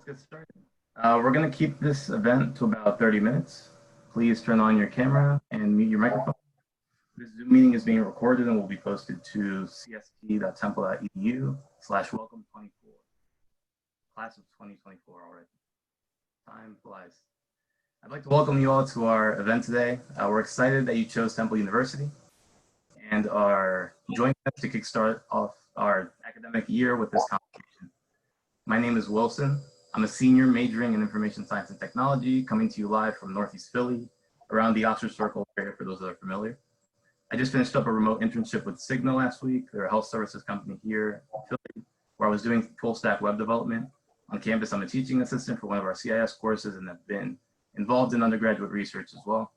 get started. We're going to keep this event to about 30 minutes. Please turn on your camera and mute your microphone. This Zoom meeting is being recorded and will be posted to cst.temple.edu/welcome24. Class of 2024 already. Time flies. I'd like to welcome you all to our event today. We're excited that you chose Temple University and are joining us to kickstart off our academic year with this convocation. My name is Wilson. I'm a senior majoring in information science and technology, coming to you live from Northeast Philly, around the Oxford Circle area for those that are familiar. I just finished up a remote internship with Cigna last week. They're a health services company here in Philly, where I was doing full stack web development. On campus, I'm a teaching assistant for one of our CIS courses and have been involved in undergraduate research as well.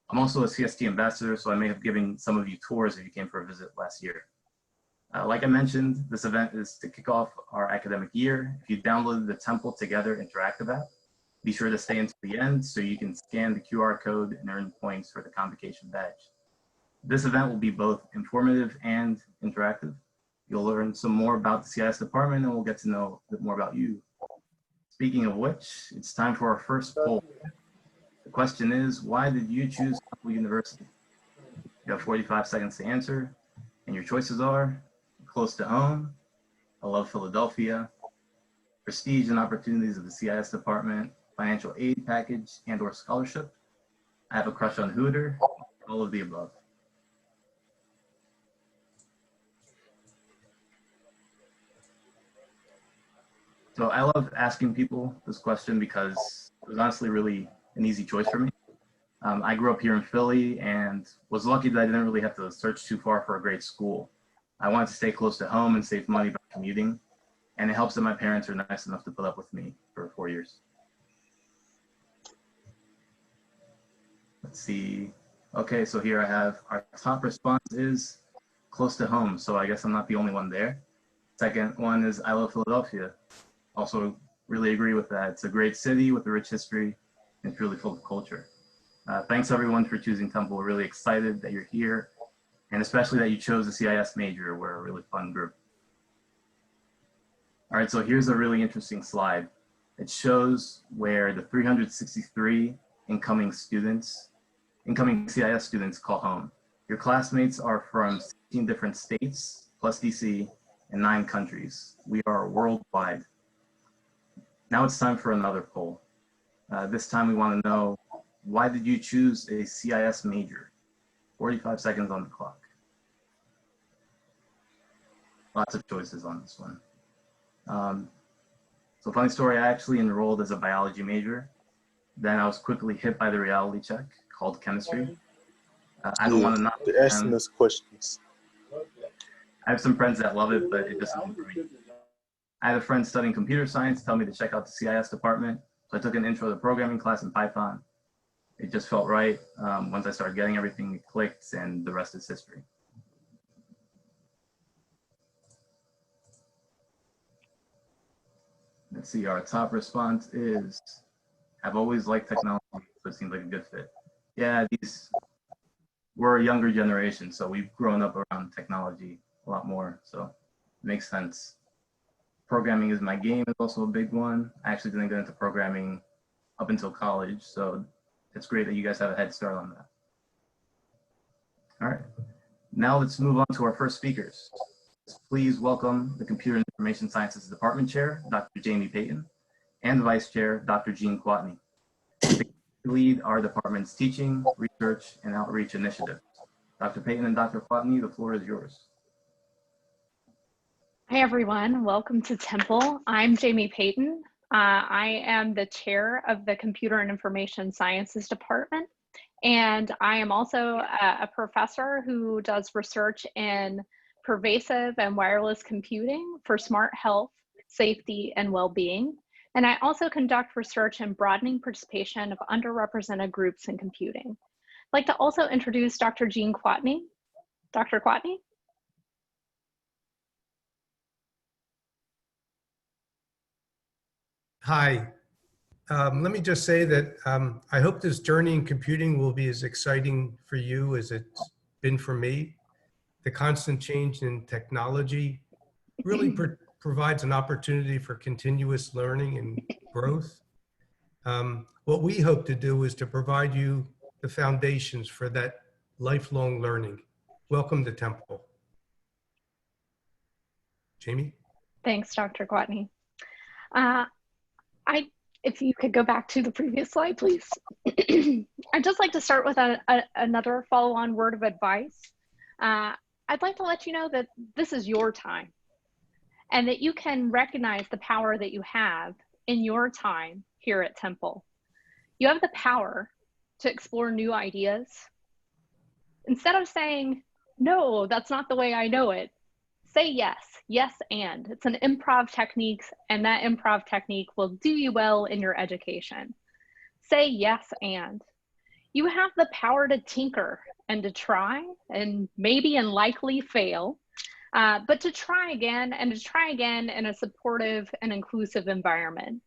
I'm also a CST ambassador, so I may have given some of you tours if you came for a visit last year. Like I mentioned, this event is to kick off our academic year. If you downloaded the Temple Together interactive app, be sure to stay until the end so you can scan the QR code and earn points for the convocation badge. This event will be both informative and interactive. You'll learn some more about the CIS department and we'll get to know a bit more about you. Speaking of which, it's time for our first poll. The question is, why did you choose Temple University? You have 45 seconds to answer, and your choices are close to home, I love Philadelphia, prestige and opportunities of the CIS department, financial aid package and or scholarship, I have a crush on Hooter, all of the above. So I love asking people this question because it was honestly really an easy choice for me. I grew up here in Philly and was lucky that I didn't really have to search too far for a great school. I wanted to stay close to home and save money by commuting, and it helps that my parents are nice enough to put up with me for 4 years. Let's see. Okay, so here I have our top response is close to home, so I guess I'm not the only one there. Second one is I love Philadelphia. Also really agree with that. It's a great city with a rich history and it's really full of culture. Thanks everyone for choosing Temple. We're really excited that you're here and especially that you chose the CIS major. We're a really fun group. All right, so here's a really interesting slide. It shows where the 363 incoming CIS students call home. Your classmates are from 16 different states plus DC and 9 countries. We are worldwide. Now it's time for another poll. This time we want to know, why did you choose a CIS major? 45 seconds on the clock. Lots of choices on this one. So funny story, I actually enrolled as a biology major. Then I was quickly hit by the reality check called chemistry. I don't want to not asking us questions. I have some friends that love it, but it just isn't for me. I had a friend studying computer science tell me to check out the CIS department. So I took an intro to programming class in Python. It just felt right. Once I started getting everything, it clicked and the rest is history. Let's see, our top response is, I've always liked technology, so it seems like a good fit. Yeah, we're a younger generation, so we've grown up around technology a lot more, so it makes sense. Programming is my game is also a big one. I actually didn't get into programming up until college, so it's great that you guys have a head start on that. All right, now let's move on to our first speakers. Please welcome the Computer and Information Sciences Department Chair, Dr. Jamie Payton, and the Vice Chair, Dr. Jean Quatney. They lead our department's teaching, research, and outreach initiatives. Dr. Payton and Dr. Quatney, the floor is yours. Hi, everyone. Welcome to Temple. I'm Jamie Payton. I am the chair of the Computer and Information Sciences Department, and I am also a professor who does research in pervasive and wireless computing for smart health, safety, and well-being. And I also conduct research in broadening participation of underrepresented groups in computing. I'd like to also introduce Dr. Jean Quatney. Dr. Quatney? Hi. Let me just say that I hope this journey in computing will be as exciting for you as it's been for me. The constant change in technology really provides an opportunity for continuous learning and growth. What we hope to do is to provide you the foundations for that lifelong learning. Welcome to Temple. Jamie? Thanks, Dr. Gwatney. If you could go back to the previous slide, please. I'd just like to start with another follow-on word of advice. I'd like to let you know that this is your time and that you can recognize the power that you have in your time here at Temple. You have the power to explore new ideas. Instead of saying, no, that's not the way I know it, say yes, yes and. It's an improv technique, and that improv technique will do you well in your education. Say yes and. You have the power to tinker and to try and maybe and likely fail, but to try again and to try again in a supportive and inclusive environment.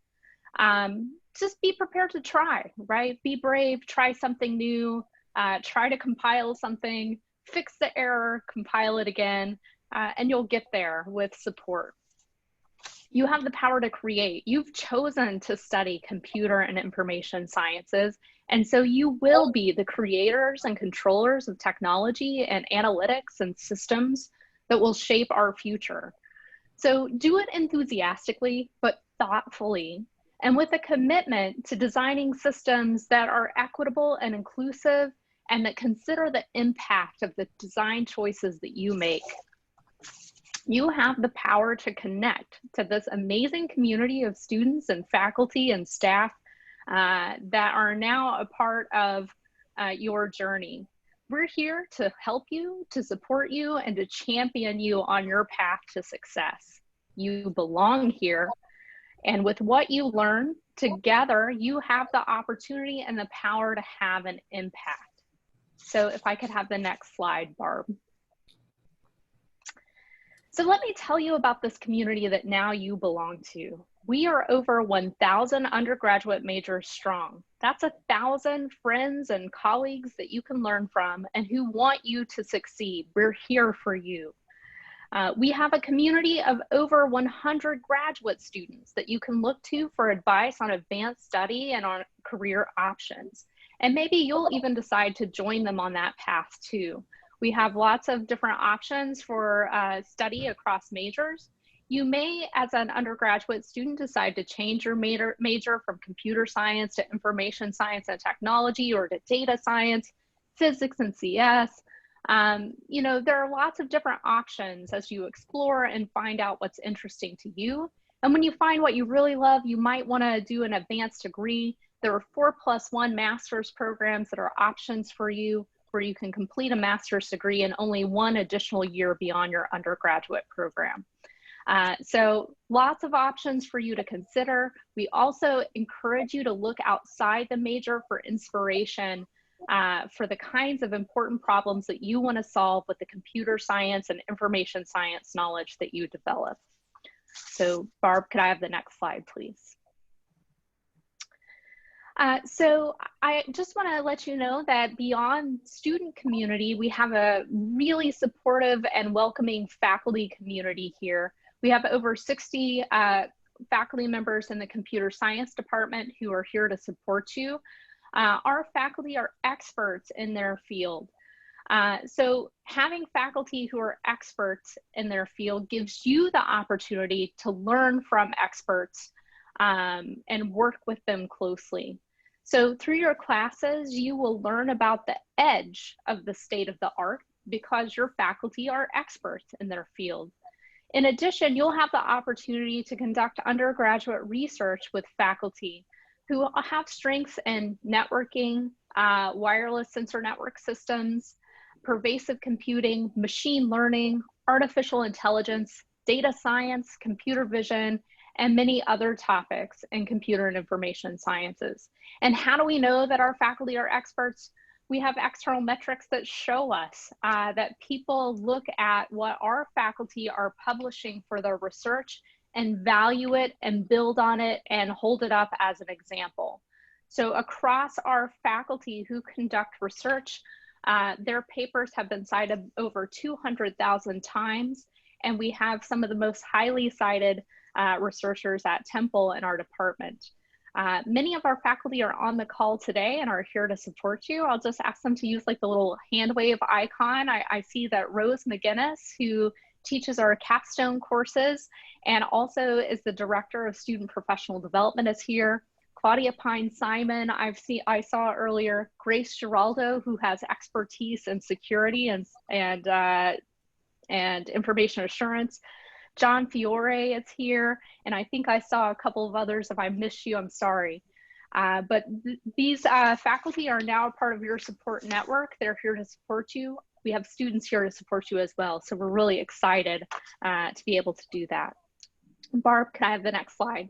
Just be prepared to try, right? Be brave, try something new, try to compile something, fix the error, compile it again, and you'll get there with support. You have the power to create. You've chosen to study computer and information sciences, and so you will be the creators and controllers of technology and analytics and systems that will shape our future. So do it enthusiastically, but thoughtfully, and with a commitment to designing systems that are equitable and inclusive and that consider the impact of the design choices that you make. You have the power to connect to this amazing community of students and faculty and staff that are now a part of your journey. We're here to help you, to support you, and to champion you on your path to success. You belong here, and with what you learn, together, you have the opportunity and the power to have an impact. So if I could have the next slide, Barb. So let me tell you about this community that now you belong to. We are over 1,000 undergraduate majors strong. That's 1,000 friends and colleagues that you can learn from and who want you to succeed. We're here for you. We have a community of over 100 graduate students that you can look to for advice on advanced study and on career options. And maybe you'll even decide to join them on that path too. We have lots of different options for study across majors. You may, as an undergraduate student, decide to change your major from computer science to information science and technology, or to data science, physics and CS. You know, there are lots of different options as you explore and find out what's interesting to you. And when you find what you really love, you might want to do an advanced degree. There are 4+1 master's programs that are options for you, where you can complete a master's degree in only 1 additional year beyond your undergraduate program. So lots of options for you to consider. We also encourage you to look outside the major for inspiration for the kinds of important problems that you want to solve with the computer science and information science knowledge that you develop. So Barb, could I have the next slide, please? So I just want to let you know that beyond student community, we have a really supportive and welcoming faculty community here. We have over 60 faculty members in the computer science department who are here to support you. Our faculty are experts in their field. So having faculty who are experts in their field gives you the opportunity to learn from experts and work with them closely. So through your classes, you will learn about the edge of the state of the art because your faculty are experts in their field. In addition, you'll have the opportunity to conduct undergraduate research with faculty who have strengths in networking, wireless sensor network systems, pervasive computing, machine learning, artificial intelligence, data science, computer vision, and many other topics in computer and information sciences. And how do we know that our faculty are experts? We have external metrics that show us that people look at what our faculty are publishing for their research and value it and build on it and hold it up as an example. So across our faculty who conduct research, their papers have been cited over 200,000 times. and we have some of the most highly cited researchers at Temple in our department. Many of our faculty are on the call today and are here to support you. I'll just ask them to use like the little hand wave icon. I see that Rose McGinnis, who teaches our capstone courses and also is the Director of Student Professional Development, is here. Claudia Pine-Simon, I saw earlier. Grace Giraldo, who has expertise in security and information assurance. John Fiore is here, and I think I saw a couple of others. If I missed you, I'm sorry. But these faculty are now part of your support network. They're here to support you. We have students here to support you as well. So we're really excited to be able to do that. Barb, can I have the next slide?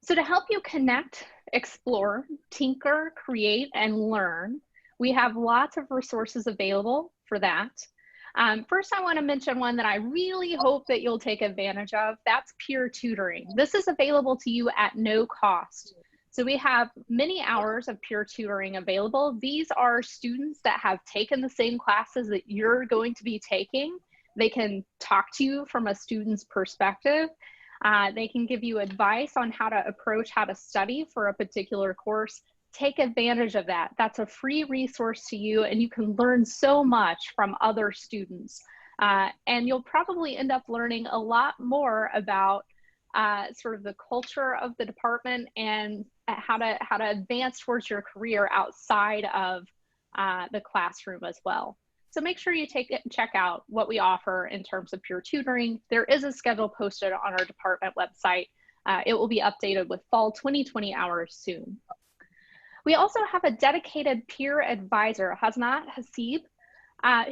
So to help you connect, explore, tinker, create, and learn, we have lots of resources available for that. First, I want to mention one that I really hope that you'll take advantage of. That's peer tutoring. This is available to you at no cost. So we have many hours of peer tutoring available. These are students that have taken the same classes that you're going to be taking. They can talk to you from a student's perspective. They can give you advice on how to approach how to study for a particular course. Take advantage of that. That's a free resource to you, and you can learn so much from other students. And you'll probably end up learning a lot more about sort of the culture of the department and how to advance towards your career outside of the classroom as well. So make sure you check out what we offer in terms of peer tutoring. There is a schedule posted on our department website. It will be updated with fall 2020 hours soon. We also have a dedicated peer advisor, Hasnat Hasib,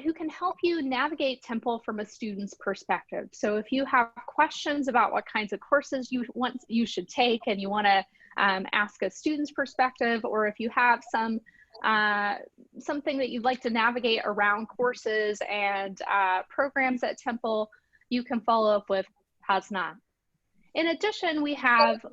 who can help you navigate Temple from a student's perspective. So if you have questions about what kinds of courses you should take and you want to ask a student's perspective, or if you have something that you'd like to navigate around courses and programs at Temple, you can follow up with Hasnat. In addition, we have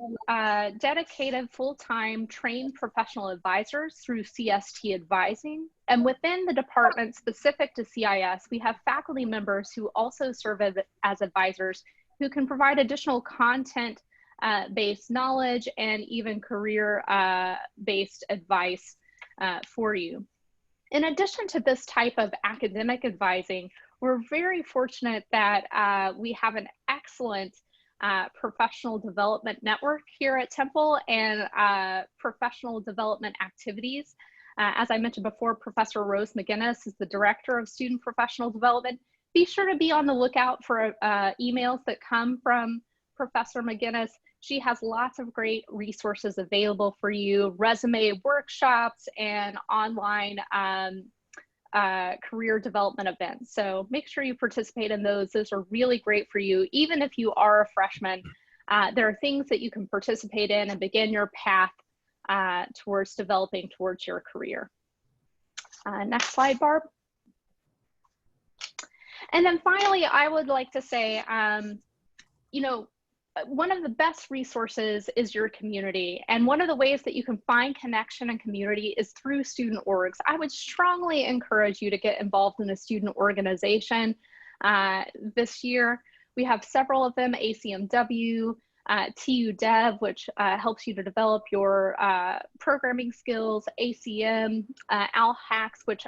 dedicated full-time trained professional advisors through CST advising. And within the department specific to CIS, we have faculty members who also serve as advisors who can provide additional content-based knowledge and even career-based advice for you. In addition to this type of academic advising, we're very fortunate that we have an excellent professional development network here at Temple and professional development activities. As I mentioned before, Professor Rose McGinnis is the Director of Student Professional Development. Be sure to be on the lookout for emails that come from Professor McGinnis. She has lots of great resources available for you, resume workshops and online career development events. So make sure you participate in those. Those are really great for you. Even if you are a freshman, there are things that you can participate in and begin your path towards developing towards your career. Next slide, Barb. And then finally, I would like to say, one of the best resources is your community. And one of the ways that you can find connection and community is through student orgs. I would strongly encourage you to get involved in a student organization this year. We have several of them: ACMW, TU Dev, which helps you to develop your programming skills, ACM, ALHACS, which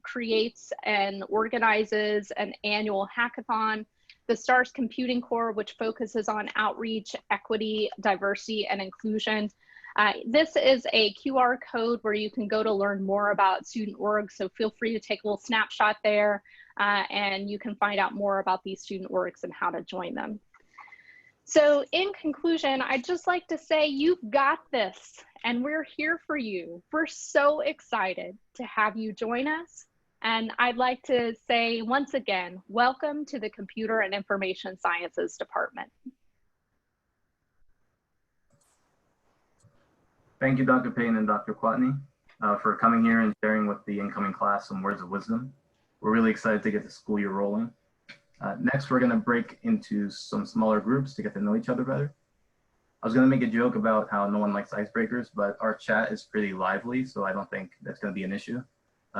creates and organizes an annual hackathon, the STARS Computing Core, which focuses on outreach, equity, diversity, and inclusion. This is a QR code where you can go to learn more about student orgs, so feel free to take a little snapshot there, and you can find out more about these student orgs and how to join them. So in conclusion, I'd just like to say you've got this, and we're here for you. We're so excited to have you join us. And I'd like to say once again, welcome to the Computer and Information Sciences Department. Thank you, Dr. Payne and Dr. Quatney, for coming here and sharing with the incoming class some words of wisdom. We're really excited to get the school year rolling. Next, we're gonna break into some smaller groups to get to know each other better. I was gonna make a joke about how no one likes icebreakers, but our chat is pretty lively, so I don't think that's gonna be an issue.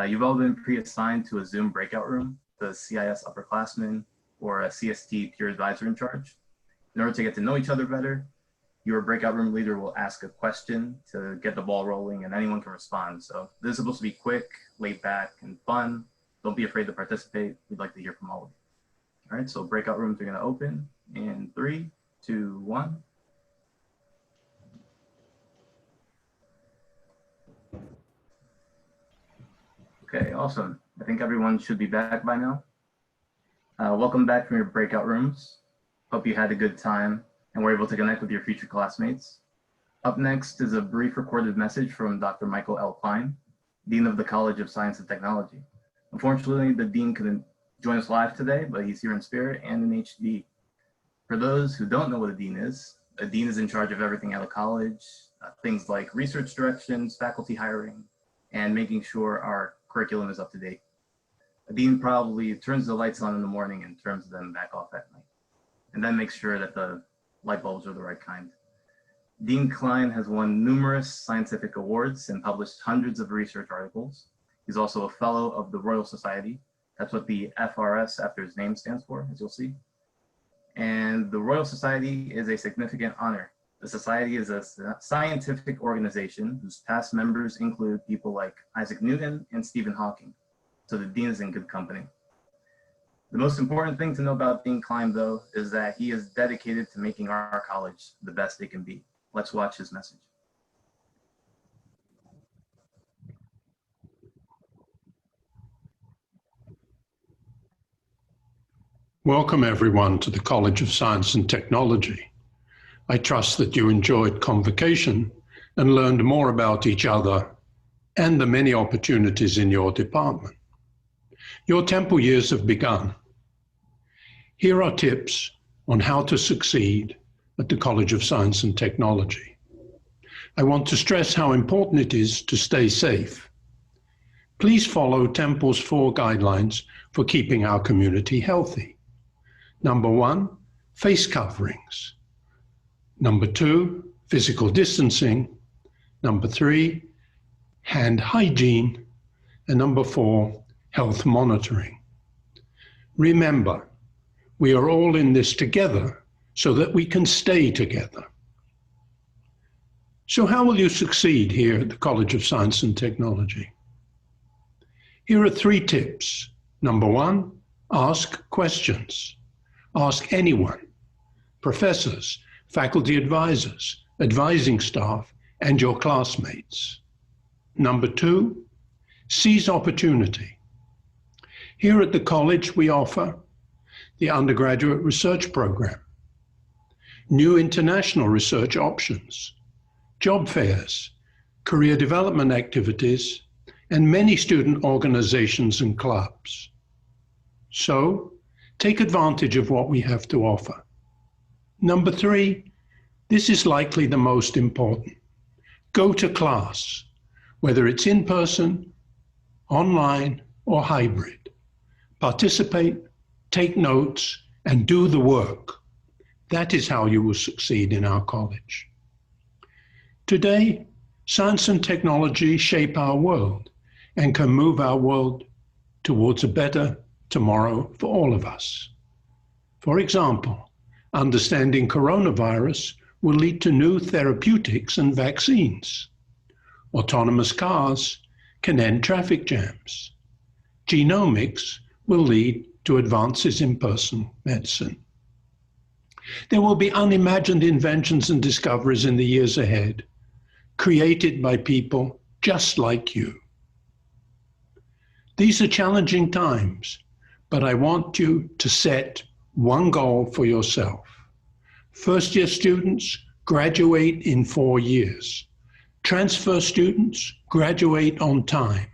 You've all been pre-assigned to a Zoom breakout room the CIS upperclassmen or a CST peer advisor in charge. In order to get to know each other better, your breakout room leader will ask a question to get the ball rolling and anyone can respond. So this is supposed to be quick, laid back, and fun. Don't be afraid to participate. We'd like to hear from all of you. All right, so breakout rooms are gonna open in 3, 2, 1. Okay, awesome. I think everyone should be back by now. Welcome back from your breakout rooms. Hope you had a good time and were able to connect with your future classmates. Up next is a brief recorded message from Dr. Michael L. Klein, Dean of the College of Science and Technology. Unfortunately, the Dean couldn't join us live today, but he's here in spirit and in HD. For those who don't know what a Dean is in charge of everything at a college, things like research directions, faculty hiring, and making sure our curriculum is up to date. A Dean probably turns the lights on in the morning and turns them back off at night, and then makes sure that the light bulbs are the right kind. Dean Klein has won numerous scientific awards and published hundreds of research articles. He's also a fellow of the Royal Society. That's what the FRS after his name stands for, as you'll see. And the Royal Society is a significant honor. The Society is a scientific organization whose past members include people like Isaac Newton and Stephen Hawking. So the Dean is in good company. The most important thing to know about Dean Klein, though, is that he is dedicated to making our college the best it can be. Let's watch his message. Welcome everyone to the College of Science and Technology. I trust that you enjoyed Convocation and learned more about each other and the many opportunities in your department. Your Temple years have begun. Here are tips on how to succeed at the College of Science and Technology. I want to stress how important it is to stay safe. Please follow Temple's 4 guidelines for keeping our community healthy. Number 1, face coverings. Number 2, physical distancing. Number 3, hand hygiene. And number 4, health monitoring. Remember, we are all in this together so that we can stay together. So how will you succeed here at the College of Science and Technology? Here are 3 tips. Number 1, ask questions. Ask anyone, professors, faculty advisors, advising staff, and your classmates. Number 2, seize opportunity. Here at the college, we offer the undergraduate research program, new international research options, job fairs, career development activities, and many student organizations and clubs. So, take advantage of what we have to offer. Number 3, this is likely the most important. Go to class, whether it's in person, online, or hybrid. Participate, take notes, and do the work. That is how you will succeed in our college. Today, science and technology shape our world and can move our world towards a better tomorrow for all of us. For example, understanding coronavirus will lead to new therapeutics and vaccines. Autonomous cars can end traffic jams. Genomics will lead to advances in personal medicine. There will be unimagined inventions and discoveries in the years ahead, created by people just like you. These are challenging times, but I want you to set one goal for yourself. First-year students graduate in 4 years. Transfer students graduate on time.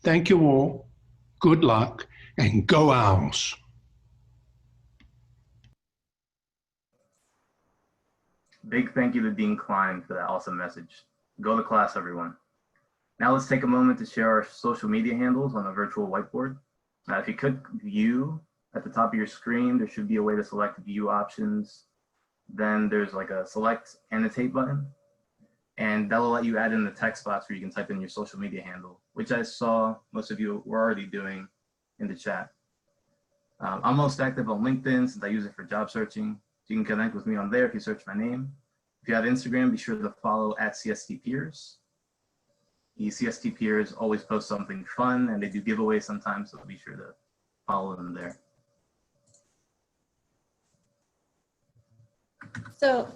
Thank you all. Good luck, and go Owls. Big thank you to Dean Klein for that awesome message. Go to class, everyone. Now let's take a moment to share our social media handles on a virtual whiteboard. If you click view at the top of your screen, there should be a way to select view options. Then there's like a select annotate button, and that'll let you add in the text box where you can type in your social media handle, which I saw most of you were already doing in the chat. I'm most active on LinkedIn since I use it for job searching. You can connect with me on there if you search my name. If you have Instagram, be sure to follow at CST Peers. The CST Peers always post something fun and they do giveaways sometimes, so be sure to follow them there. So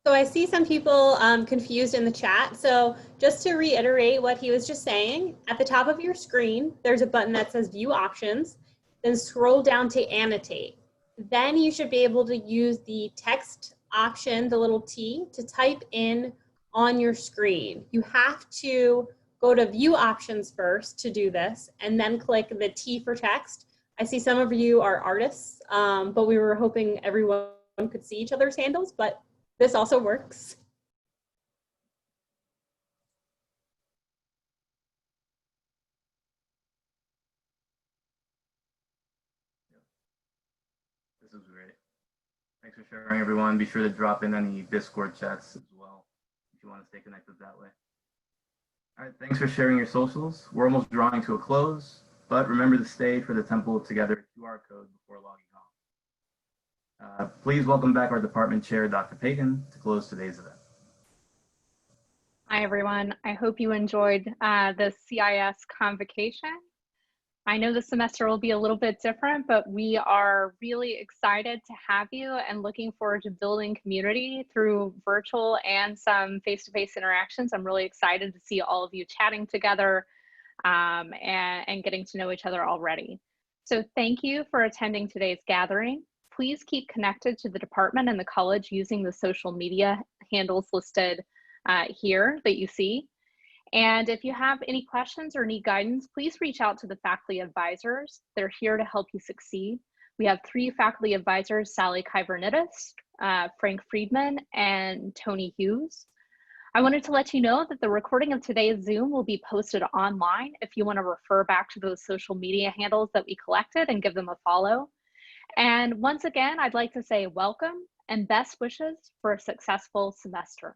I see some people confused in the chat. So just to reiterate what he was just saying, at the top of your screen, there's a button that says View Options, then scroll down to Annotate. Then you should be able to use the text option, the little T, to type in on your screen. You have to go to View Options first to do this, and then click the T for text. I see some of you are artists, but we were hoping everyone could see each other's handles, but this also works. This is great. Thanks for sharing, everyone. Be sure to drop in any Discord chats as well if you want to stay connected that way. All right, thanks for sharing your socials. We're almost drawing to a close, but remember to stay for the Temple Together QR code before logging off. Please welcome back our department chair, Dr. Pagan, to close today's event. Hi, everyone. I hope you enjoyed the CIS Convocation. I know the semester will be a little bit different, but we are really excited to have you and looking forward to building community through virtual and some face-to-face interactions. I'm really excited to see all of you chatting together and getting to know each other already. So thank you for attending today's gathering. Please keep connected to the department and the college using the social media handles listed here that you see. And if you have any questions or need guidance, please reach out to the faculty advisors. They're here to help you succeed. We have 3 faculty advisors, Sally Kybernitis, Frank Friedman, and Tony Hughes. I wanted to let you know that the recording of today's Zoom will be posted online if you want to refer back to those social media handles that we collected and give them a follow. And once again, I'd like to say welcome and best wishes for a successful semester.